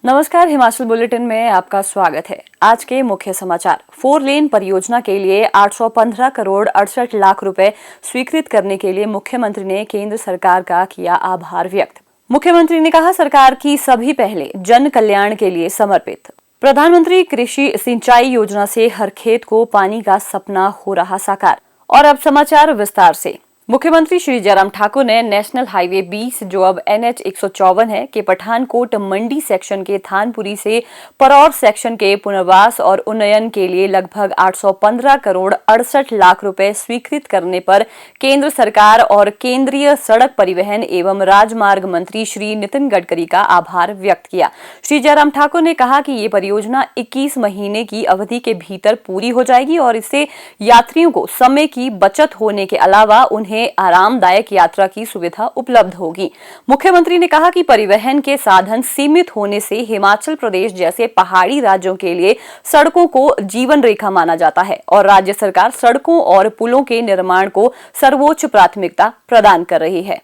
नमस्कार, हिमाचल बुलेटिन में आपका स्वागत है। आज के मुख्य समाचार। 4 लेन परियोजना के लिए 815 करोड़ 68 लाख रुपए स्वीकृत करने के लिए मुख्यमंत्री ने केंद्र सरकार का किया आभार व्यक्त। मुख्यमंत्री ने कहा, सरकार की सभी पहले जन कल्याण के लिए समर्पित। प्रधानमंत्री कृषि सिंचाई योजना से हर खेत को पानी का सपना हो रहा साकार। और अब समाचार विस्तार से। मुख्यमंत्री श्री जयराम ठाकुर ने नेशनल हाईवे 20 जो अब NH 154 है के पठानकोट मंडी सेक्शन के थानपुरी से परौर सेक्शन के पुनर्वास और उन्नयन के लिए लगभग 815 करोड़ 68 लाख रुपए स्वीकृत करने पर केंद्र सरकार और केंद्रीय सड़क परिवहन एवं राजमार्ग मंत्री श्री नितिन गडकरी का आभार व्यक्त किया। श्री जयराम ठाकुर ने कहा कि ये परियोजना 21 महीने की अवधि के भीतर पूरी हो जाएगी और इससे यात्रियों को समय की बचत होने के अलावा उन्हें आरामदायक यात्रा की सुविधा उपलब्ध होगी। मुख्यमंत्री ने कहा कि परिवहन के साधन सीमित होने से हिमाचल प्रदेश जैसे पहाड़ी राज्यों के लिए सड़कों को जीवन रेखा माना जाता है और राज्य सरकार सड़कों और पुलों के निर्माण को सर्वोच्च प्राथमिकता प्रदान कर रही है।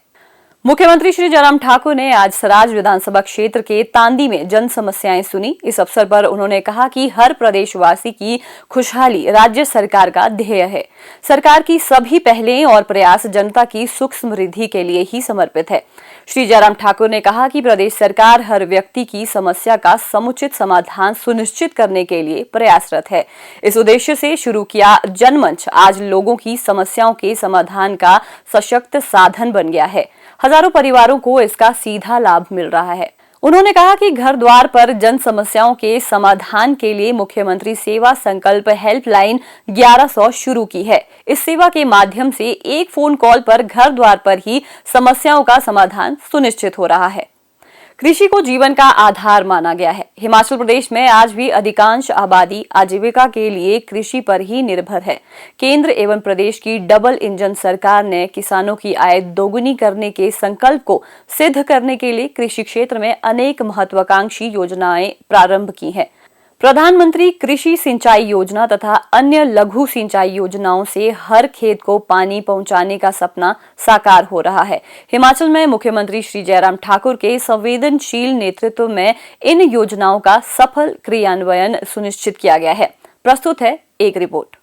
मुख्यमंत्री श्री जयराम ठाकुर ने आज सराज विधानसभा क्षेत्र के तांदी में जन समस्याएं सुनी। इस अवसर पर उन्होंने कहा कि हर प्रदेशवासी की खुशहाली राज्य सरकार का ध्येय है। सरकार की सभी पहलें और प्रयास जनता की सुख समृद्धि के लिए ही समर्पित है। श्री जयराम ठाकुर ने कहा कि प्रदेश सरकार हर व्यक्ति की समस्या का समुचित समाधान सुनिश्चित करने के लिए प्रयासरत है। इस उद्देश्य से शुरू किया जनमंच आज लोगों की समस्याओं के समाधान का सशक्त साधन बन गया है। हजारों परिवारों को इसका सीधा लाभ मिल रहा है। उन्होंने कहा कि घर द्वार पर जन समस्याओं के समाधान के लिए मुख्यमंत्री सेवा संकल्प हेल्पलाइन 1100 शुरू की है। इस सेवा के माध्यम से एक फोन कॉल पर घर द्वार पर ही समस्याओं का समाधान सुनिश्चित हो रहा है। कृषि को जीवन का आधार माना गया है। हिमाचल प्रदेश में आज भी अधिकांश आबादी आजीविका के लिए कृषि पर ही निर्भर है। केंद्र एवं प्रदेश की डबल इंजन सरकार ने किसानों की आय दोगुनी करने के संकल्प को सिद्ध करने के लिए कृषि क्षेत्र में अनेक महत्वाकांक्षी योजनाएं प्रारंभ की हैं। प्रधानमंत्री कृषि सिंचाई योजना तथा अन्य लघु सिंचाई योजनाओं से हर खेत को पानी पहुंचाने का सपना साकार हो रहा है। हिमाचल में मुख्यमंत्री श्री जयराम ठाकुर के संवेदनशील नेतृत्व में इन योजनाओं का सफल क्रियान्वयन सुनिश्चित किया गया है। प्रस्तुत है एक रिपोर्ट।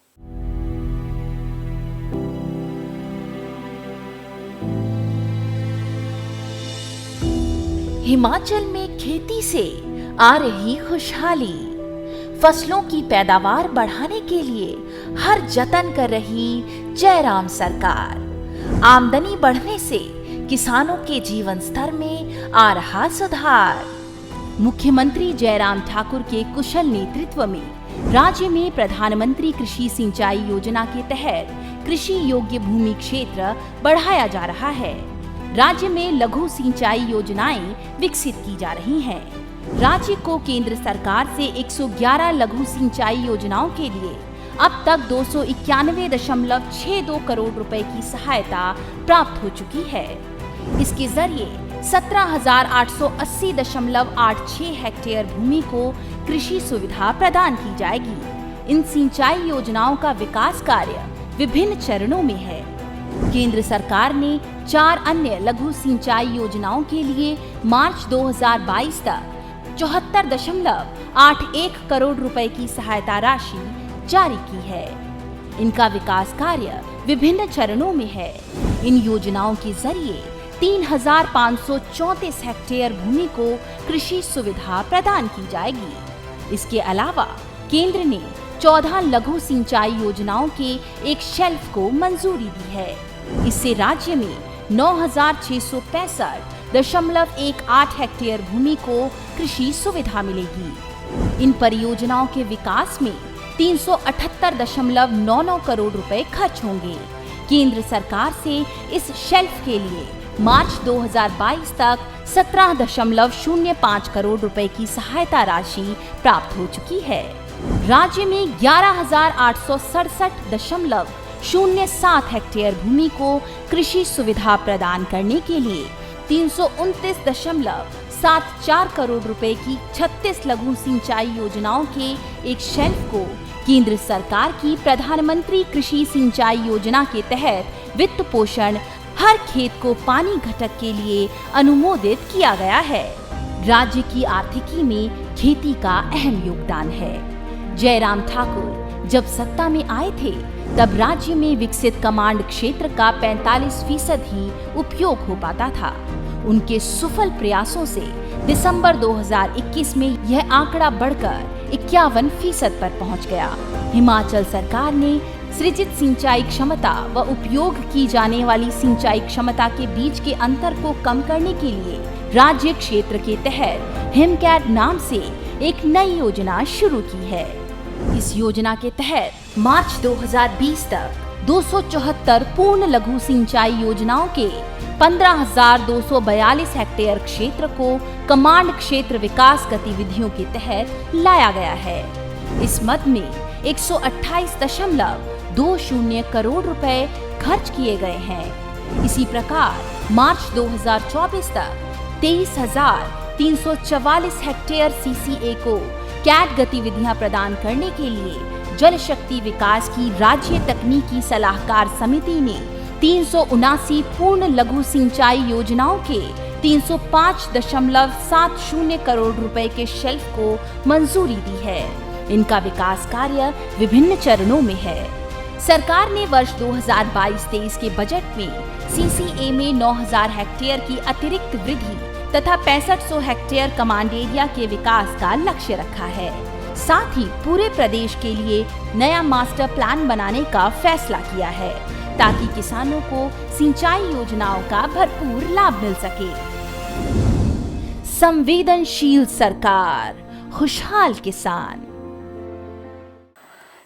हिमाचल में खेती से आ रही खुशहाली, फसलों की पैदावार बढ़ाने के लिए हर जतन कर रही जयराम सरकार। आमदनी बढ़ने से किसानों के जीवन स्तर में आ रहा सुधार। मुख्यमंत्री जयराम ठाकुर के कुशल नेतृत्व में राज्य में प्रधानमंत्री कृषि सिंचाई योजना के तहत कृषि योग्य भूमि क्षेत्र बढ़ाया जा रहा है। राज्य में लघु सिंचाई योजनाएं विकसित की जा रही हैं। राज्य को केंद्र सरकार से 111 लघु सिंचाई योजनाओं के लिए अब तक 291.62 करोड़ रुपए की सहायता प्राप्त हो चुकी है। इसके जरिए 17,880.86 हेक्टेयर भूमि को कृषि सुविधा प्रदान की जाएगी। इन सिंचाई योजनाओं का विकास कार्य विभिन्न चरणों में है। केंद्र सरकार ने 4 अन्य लघु सिंचाई योजनाओं के लिए मार्च 2022 तक 74.81 करोड़ रुपए की सहायता राशि जारी की है। इनका विकास कार्य विभिन्न चरणों में है। इन योजनाओं के जरिए 3,534 हेक्टेयर भूमि को कृषि सुविधा प्रदान की जाएगी। इसके अलावा केंद्र ने 14 लघु सिंचाई योजनाओं के एक शेल्फ को मंजूरी दी है। इससे राज्य में 9,665.18 हेक्टेयर भूमि को कृषि सुविधा मिलेगी। इन परियोजनाओं के विकास में 378.99 करोड़ रुपए खर्च होंगे। केंद्र सरकार से इस शेल्फ के लिए मार्च 2022 तक 17.05 करोड़ रुपए की सहायता राशि प्राप्त हो चुकी है। राज्य में 11,867.07 हेक्टेयर भूमि को कृषि सुविधा प्रदान करने के लिए 329.74 करोड़ रुपए की 36 लघु सिंचाई योजनाओं के एक शेल्फ को केंद्र सरकार की प्रधानमंत्री कृषि सिंचाई योजना के तहत वित्त पोषण हर खेत को पानी घटक के लिए अनुमोदित किया गया है। राज्य की आर्थिकी में खेती का अहम योगदान है। जयराम ठाकुर जब सत्ता में आए थे तब राज्य में विकसित कमांड क्षेत्र का 45% ही उपयोग हो पाता था। उनके सफल प्रयासों से दिसंबर 2021 में यह आंकड़ा बढ़कर 51% पर पहुंच गया। हिमाचल सरकार ने सृजित सिंचाई क्षमता व उपयोग की जाने वाली सिंचाई क्षमता के बीच के अंतर को कम करने के लिए राज्य क्षेत्र के तहत हिमकैट नाम से एक नई योजना शुरू की है। इस योजना के तहत मार्च 2020 तक 274 पूर्ण लघु सिंचाई योजनाओं के 15,242 हेक्टेयर क्षेत्र को कमांड क्षेत्र विकास गतिविधियों के तहत लाया गया है। इस मद में 128.20 करोड़ रुपए खर्च किए गए हैं। इसी प्रकार मार्च 2024 तक 23,344 हेक्टेयर CCA को कैट गतिविधियां प्रदान करने के लिए जल शक्ति विकास की राज्य तकनीकी सलाहकार समिति ने 379 पूर्ण लघु सिंचाई योजनाओं के 305.70 करोड़ रुपए के शेल्फ को मंजूरी दी है। इनका विकास कार्य विभिन्न चरणों में है। सरकार ने वर्ष 2022-23 के बजट में CCA में 9,000 हेक्टेयर की अतिरिक्त वृद्धि तथा 6500 हेक्टेयर कमांड एरिया के विकास का लक्ष्य रखा है। साथ ही पूरे प्रदेश के लिए नया मास्टर प्लान बनाने का फैसला किया है ताकि किसानों को सिंचाई योजनाओं का भरपूर लाभ मिल सके। संवेदनशील सरकार, खुशहाल किसान।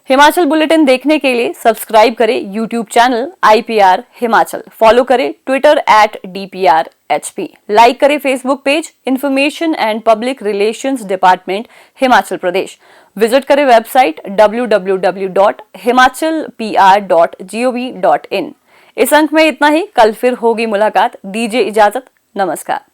हिमाचल बुलेटिन देखने के लिए सब्सक्राइब करें YouTube channel IPR Himachal, follow करें ट्विटर @DPRHP, लाइक करें Facebook page information and public relations department Himachal Pradesh, visit करें वेबसाइट www.himachalpr.gov.in। इस अंक में इतना ही, कल फिर होगी मुलाकात। दीजिए इजाजत, नमस्कार।